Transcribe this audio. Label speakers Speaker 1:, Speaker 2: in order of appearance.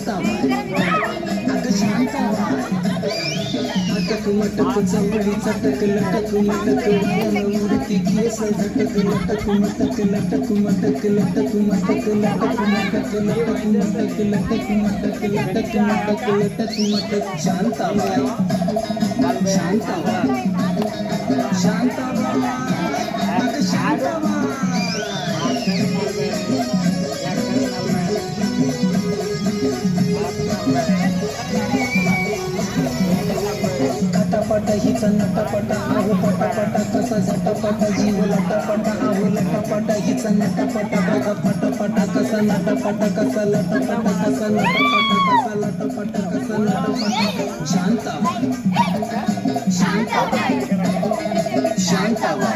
Speaker 1: शांताबाई अगं शांताबाई अटक मटक चवळी चटक लटक मटक मूर्ती केस झटक लटक मटक लटक मटक लटक मटक लटक मटक लटक मटक लटक मटक लटक मटक लटक मटक शांताबाई शांताबाई शांताबाई अगं शांताबाई पटापट हिचा नटापटा आहो पटापटा कसा झटापटा जीव लटापटा आहो लटापटा हिचा नटापटा बघा पटापटा कसा नटापटा कसा लटापटा कसा लटापटा कसा लटापटा कसा लटापटा शांताबाई शांताबाई शांताबाई